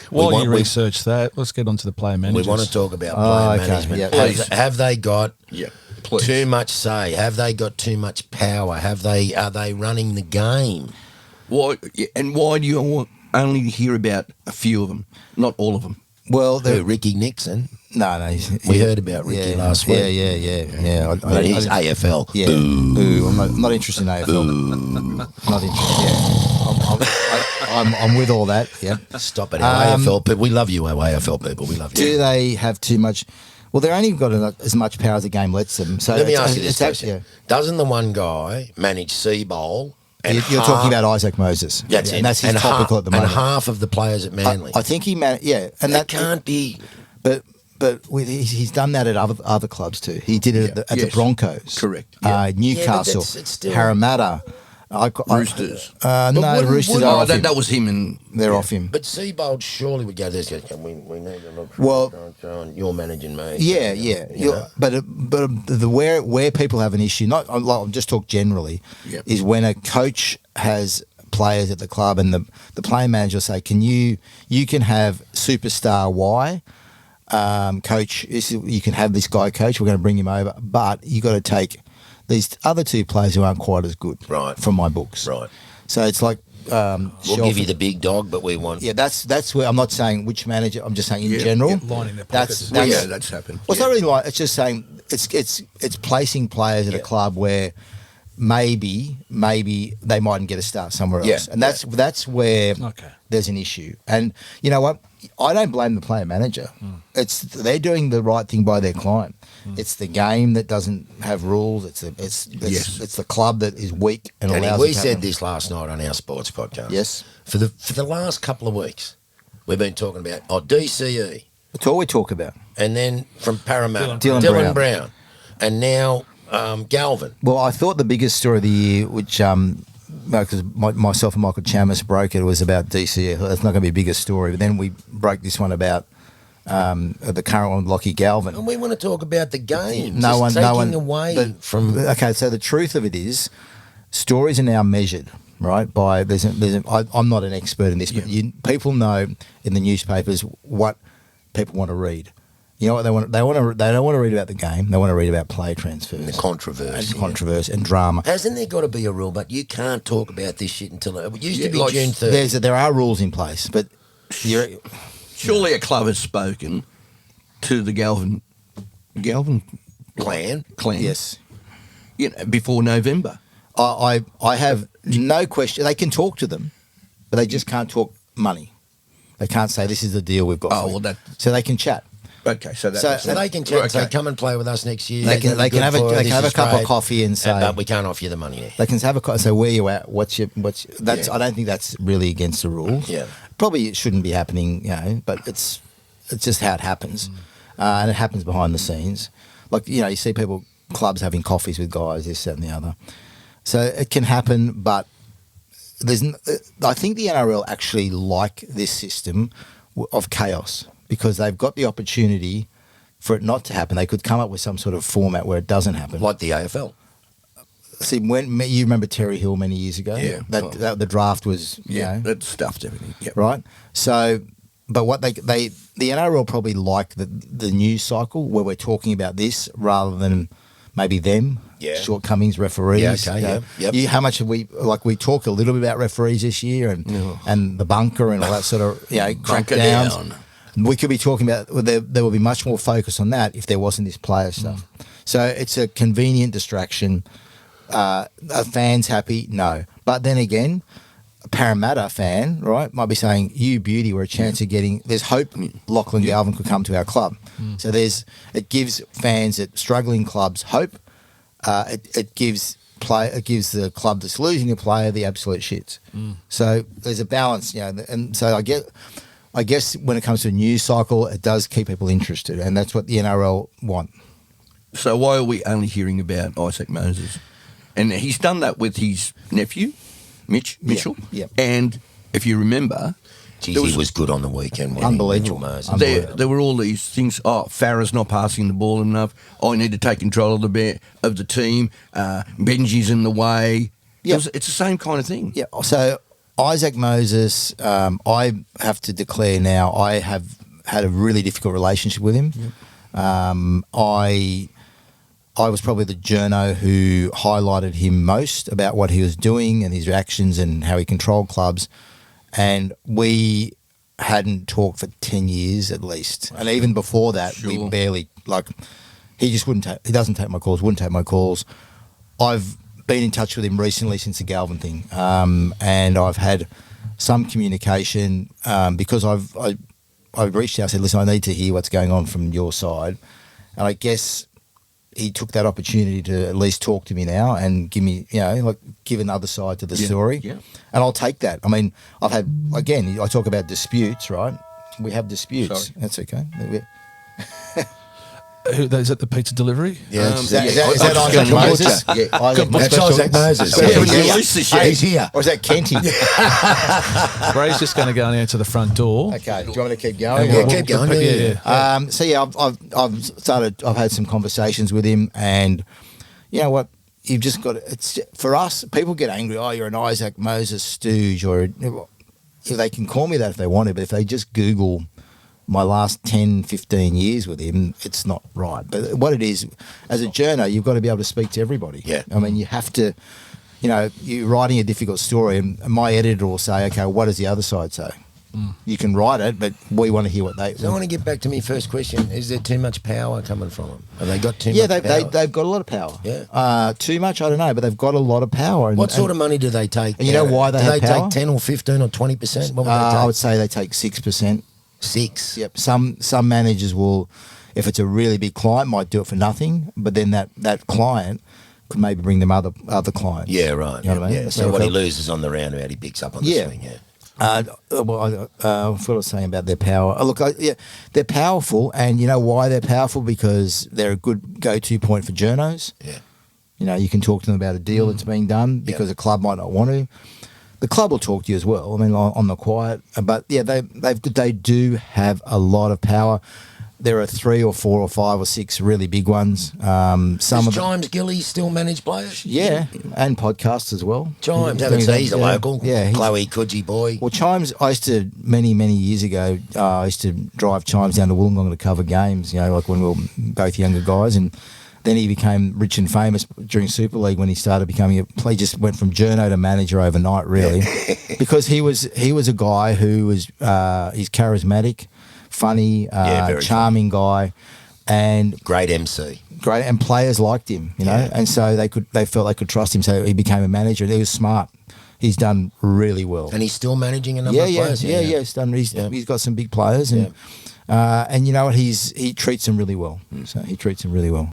While you research that, let's get on to the player managers. We want to talk about player management. Yeah. Have they got please. too much say? Have they got too much power? Are they running the game? Why do you only hear about a few of them, not all of them? Well, Ricky Nixon. No. We heard about Ricky last week. Yeah. But he's AFL. Yeah. Boo. I'm not interested in AFL. Not interested. Yeah. I'm with all that. Yeah. Stop it, AFL people. We love you, AFL people. We love you. Do they have too much? Well, they're only got as much power as the game lets them. So let me ask you this question: yeah. Doesn't the one guy manage Seabowl? You're talking about Isaac Moses. That's it. And that's his topical at the moment. And half of the players at Manly. I think he and that can't be. But he's done that at other clubs too. He did it at the Broncos. Correct. Newcastle, it's still... Parramatta. Roosters. No, Roosters are off him. That was him, and they're off him. But Seabold surely would go this. We need to look for. Well, John, you're managing me. Yeah. But the where people have an issue, I'm just talk generally, is when a coach has players at the club and the player manager will say, you can have superstar Y. Coach, you can have this guy coach, we're going to bring him over, but you got to take these other two players who aren't quite as good from my books. Right. So it's like we'll give you the big dog, but we want... Yeah, that's where I'm not saying which manager, I'm just saying in general. Lining their pockets. That's happened. Well, it's not really like, it's just saying it's placing players at a club where maybe they mightn't get a start somewhere else. And that's where there's an issue. And you know what? I don't blame the player manager. They're doing the right thing by their client. It's the game that doesn't have rules. It's the club that is weak and allows. We said this last night on our sports podcast. Yes. For the last couple of weeks, we've been talking about DCE. That's all we talk about. And then from Parramatta, Dylan Brown, and now Galvin. Well, I thought the biggest story of the year, which because myself and Michael Chamis broke it, was about DCE. That's not going to be a bigger story. But then we broke this one about the current one, Lockie Galvin. And we want to talk about the game. No one away from. Okay, so the truth of it is, stories are now measured, right? By I'm not an expert in this, but people know in the newspapers what people want to read. You know what they want? They don't want to read about the game. They want to read about play transfers, and the controversy, and drama. Hasn't there got to be a rule? But you can't talk about this shit until it used to be June 30th. There are rules in place, but surely a club has spoken to the Galvin clan. Yes, before November. I have no question. They can talk to them, but they just can't talk money. They can't say this is the deal we've got. So they can chat. Okay, so they can chat. Say, come and play with us next year. They can have a cup of coffee and say, but we can't offer you the money now. They can have a say, where you at? What's that's? I don't think that's really against the rules. Yeah, probably it shouldn't be happening, but it's just how it happens, and it happens behind the scenes. Like you see clubs having coffees with guys, this, that, and the other. So it can happen, but I think the NRL actually like this system of chaos, because they've got the opportunity for it not to happen. They could come up with some sort of format where it doesn't happen. Like the AFL. See, when you remember Terry Hill many years ago? Yeah. That the draft was, that stuffed everything. Yep. Right? So, but what the NRL probably like the news cycle where we're talking about this rather than maybe them. Yeah. Shortcomings, referees. Yeah, okay, yep. How much have we talk a little bit about referees this year and the bunker and all that sort of, crackdowns. We could be talking about, there will be much more focus on that if there wasn't this player stuff. So it's a convenient distraction. Are fans happy? No. But then again, a Parramatta fan, right, might be saying, you beauty, we're a chance of getting, there's hope Lachlan Galvin could come to our club. So it gives fans at struggling clubs hope. It gives the club that's losing a player the absolute shits. So there's a balance, and so I guess when it comes to a news cycle, it does keep people interested, and that's what the NRL want. So why are we only hearing about Isaac Moses? And he's done that with his nephew, Mitchell. Yeah. And if you remember... he was good on the weekend. Unbelievable. There were all these things. Farah's not passing the ball enough. I need to take control of the team. Benji's in the way. Yep. It's the same kind of thing. Yeah. So Isaac Moses, I have to declare now, I have had a really difficult relationship with him. Yep. I was probably the journo who highlighted him most about what he was doing and his actions and how he controlled clubs. And we hadn't talked for 10 years at least. And even before that, we barely, he just wouldn't take, he doesn't take my calls, wouldn't take my calls. I've been in touch with him recently since the Galvin thing. And I've had some communication because I've reached out and said, listen, I need to hear what's going on from your side. And I guess he took that opportunity to at least talk to me now and give me, give another side to the story. Yeah. And I'll take that. I mean, I've had, again, I talk about disputes, right? We have disputes. Sorry. That's okay. Is that the pizza delivery? Yeah, Is that Isaac Moses? Isaac Moses. That's Isaac Moses. Yeah, when you Yeah. release the shit. He's here. Or is that Kenty? Ray's just going to go and answer the front door. Okay. Do you want me to keep going? Yeah, keep going. Yeah. So yeah, I've had some conversations with him, and you know what? You've just got it's for us. People get angry. Oh, you're an Isaac Moses stooge, or they can call me that if they want to, but if they just Google my last 10, 15 years with him, it's not right. But what it is, as a journo, you've got to be able to speak to everybody. Yeah. I mean, you have to. You're writing a difficult story, and my editor will say, "Okay, what does the other side say?" You can write it, but we want to hear what they. So I want to get back to my first question. Is there too much power coming from them? Have they got too Yeah, much power? they've got a lot of power. Yeah. Too much, I don't know, but they've got a lot of power. What sort of money do they take? And you know why they do have they power? take 10 or 15 or 20%? What would they I would take? say they take 6%. 6. Yep. Some managers will, if it's a really big client, might do it for nothing, but then that client could maybe bring them other clients. Yeah, right. You know what I mean? Yeah. So So what he if loses on the roundabout, he picks up on the swing. Yeah. Well, I what I was saying about their power. Look, they're powerful, and you know why they're powerful? Because they're a good go-to point for journos. Yeah. You can talk to them about a deal that's being done because a club might not want to. The club will talk to you as well. I mean, on the quiet, but yeah, they do have a lot of power. There are 3 or 4 or 5 or 6 really big ones. Some Does of them, Chimes Gilly still manage players? yeah, and podcasts as well. Chimes, he's a Yeah. local. Yeah, Chloe Coogee boy. Well, Chimes, I used to, many years ago, I used to drive Chimes down to Wollongong to cover games, like when we were both younger guys. And then he became rich and famous during Super League when he started becoming he just went from journo to manager overnight, really. Because he was a guy who was, he's charismatic, funny, very charming guy. And Great MC. great, and players liked him, and so they felt they could trust him. So he became a manager, and he was smart. He's done really well. And he's still managing a number of players. Yeah. He's got some big players, and you know what? He treats them really well. So he treats them really well.